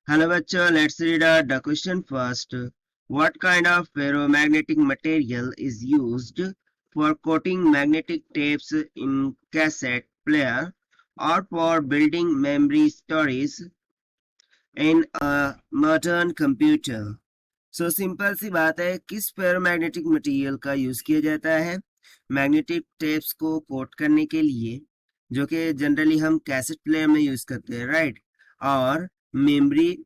Hello bachcho, let's read out the question first. What kind of ferromagnetic material is used for coating magnetic tapes in cassette player or for building memory storage in a modern computer? So simple सी बात है, किस ferromagnetic material का use किया जाता है magnetic tapes को coat करने के लिए, जो कि जनरली हम कैसेट प्लेयर में यूज करते हैं, राइट। और मेमोरी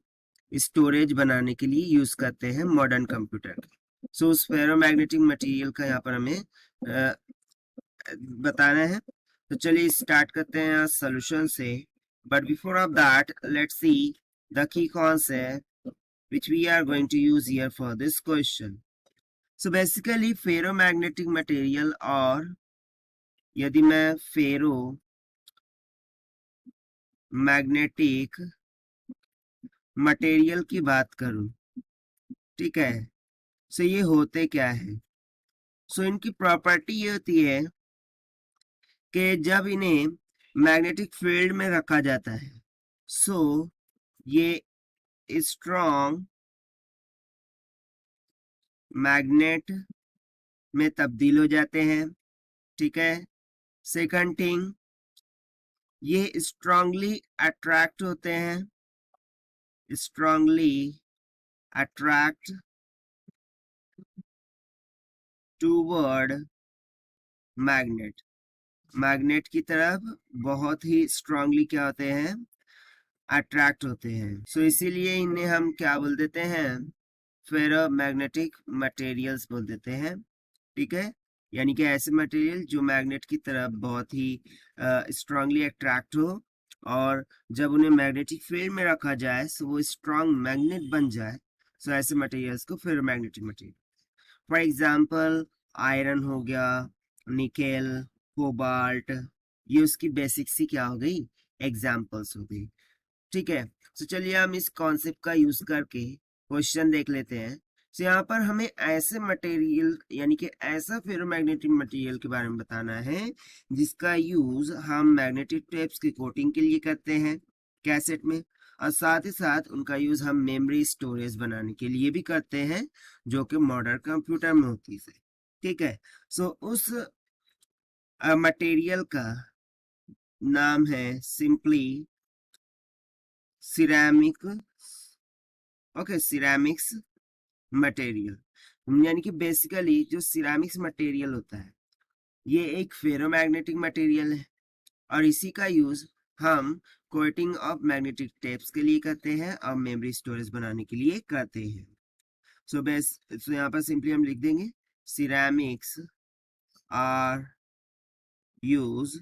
स्टोरेज बनाने के लिए यूज करते हैं मॉडर्न कंप्यूटर। सो उस फेरोमैग्नेटिक मटेरियल का यहाँ पर हमें बताना है। तो चलिए स्टार्ट करते हैं सोल्यूशन से, but before of that let's see the key concept which we are going to use here for this question. So basically ferromagnetic material, और यदि मैं फेरो मैग्नेटिक मटेरियल की बात करूं, ठीक है, सो ये होते क्या है। सो इनकी प्रॉपर्टी ये होती है कि जब इन्हें मैग्नेटिक फील्ड में रखा जाता है, सो ये स्ट्रॉन्ग मैग्नेट में तब्दील हो जाते हैं, ठीक है। सेकंड थिंग, ये स्ट्रांगली अट्रैक्ट होते हैं, strongly attract toward magnet, magnet की तरफ बहुत ही स्ट्रांगली क्या होते हैं, अट्रैक्ट होते हैं। सो इसीलिए इन्हें हम क्या बोल देते हैं, फेरोमैग्नेटिक मटेरियल्स बोल देते हैं, ठीक है। यानी कि ऐसे मटेरियल जो मैग्नेट की तरफ बहुत ही स्ट्रांगली अट्रैक्ट हो, और जब उन्हें मैग्नेटिक फील्ड में रखा जाए सो वो स्ट्रांग मैग्नेट बन जाए। सो ऐसे मटेरियल्स को ferromagnetic material, for example iron हो गया, निकेल, कोबाल्ट, ये उसकी बेसिक सी क्या हो गई, एग्जांपल्स हो गई, ठीक है। तो चलिए हम इस कॉन्सेप्ट का यूज करके क्वेश्चन देख लेते हैं। तो यहाँ पर हमें ऐसे मटेरियल यानी कि ऐसा फेरोमैग्नेटिक मटेरियल के बारे में बताना है जिसका यूज हम मैग्नेटिक टेप्स की कोटिंग के लिए करते हैं कैसेट में, और साथ ही साथ उनका यूज हम मेमोरी स्टोरेज बनाने के लिए भी करते हैं, जो कि मॉडर्न कंप्यूटर में होती है, ठीक है। सो उस मटेरियल का नाम है simply ceramic, okay, ceramics material. यानी कि बेसिकली जो सिरेमिक्स मटेरियल होता है ये एक फेरोमैग्नेटिक मटेरियल है, और इसी का यूज हम कोटिंग ऑफ मैग्नेटिक टेप्स के लिए करते हैं और मेमोरी स्टोरेज बनाने के लिए करते हैं। सो सो यहाँ पर सिंपली हम लिख देंगे ceramics are use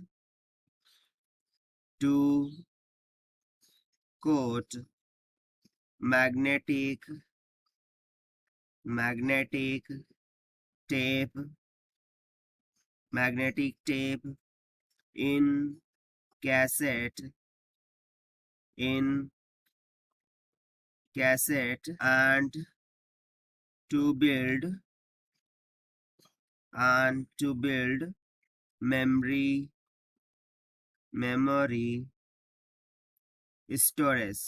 to coat magnetic tape in cassette and to build memory storage,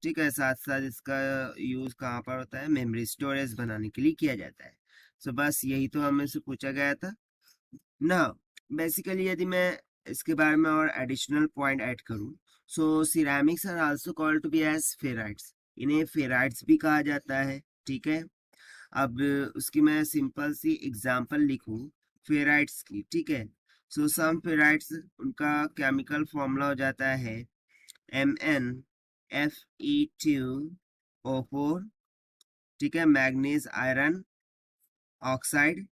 ठीक है। साथ साथ इसका यूज कहाँ पर होता है, मेमोरी स्टोरेज बनाने के लिए किया जाता है। सो बस यही तो हमें से पूछा गया था ना। बेसिकली यदि मैं इसके बारे में और एडिशनल पॉइंट ऐड करूं, so ceramics are also called to be as ferrites, इन्हें फेराइट्स भी कहा जाता है, ठीक है। अब उसकी मैं सिंपल सी एग्जांपल लिखूं फेराइट्स की, ठीक है। सो सम फेराइट्स, उनका केमिकल फॉर्मूला हो जाता है MnFe2O4, ठीक है, मैग्नीज आयरन ऑक्साइड,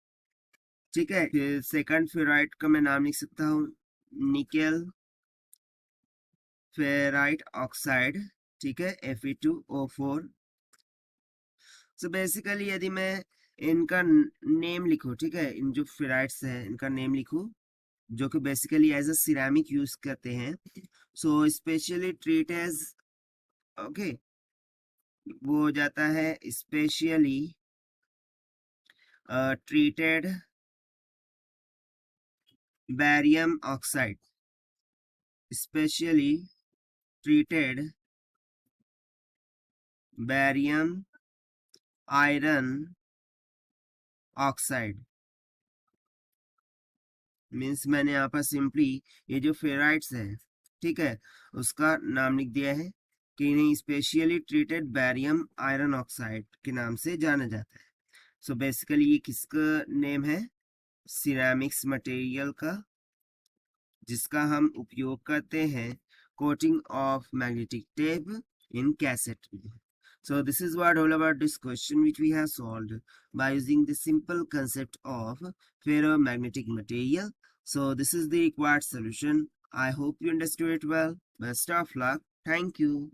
ठीक है। फिर सेकंड फेराइट का मैं नाम लिख सकता हूँ निकेल फेराइट ऑक्साइड, ठीक है, Fe2O4। सो बेसिकली यदि मैं इनका नेम लिखूं, ठीक है, इन जो फेराइट्स हैं इनका नेम लिखूं जो कि basically as a ceramic use करते हैं, so specially treat as, okay, वो हो जाता है specially treated barium oxide, specially treated barium iron oxide. Means मैंने यहाँ पर सिंपली ये जो फेराइट्स है, ठीक है, उसका नाम लिख दिया है कि इन्हें specially treated barium iron oxide के नाम से जाना जाता है। सो बेसिकली ये किसका नेम है? सिरेमिक्स मटेरियल का, जिसका हम उपयोग करते हैं coating of magnetic tape in cassette में। So this is what all about this question which we have solved by using the simple concept of ferromagnetic material. So this is the required solution. I hope you understood it well. Best of luck. Thank you.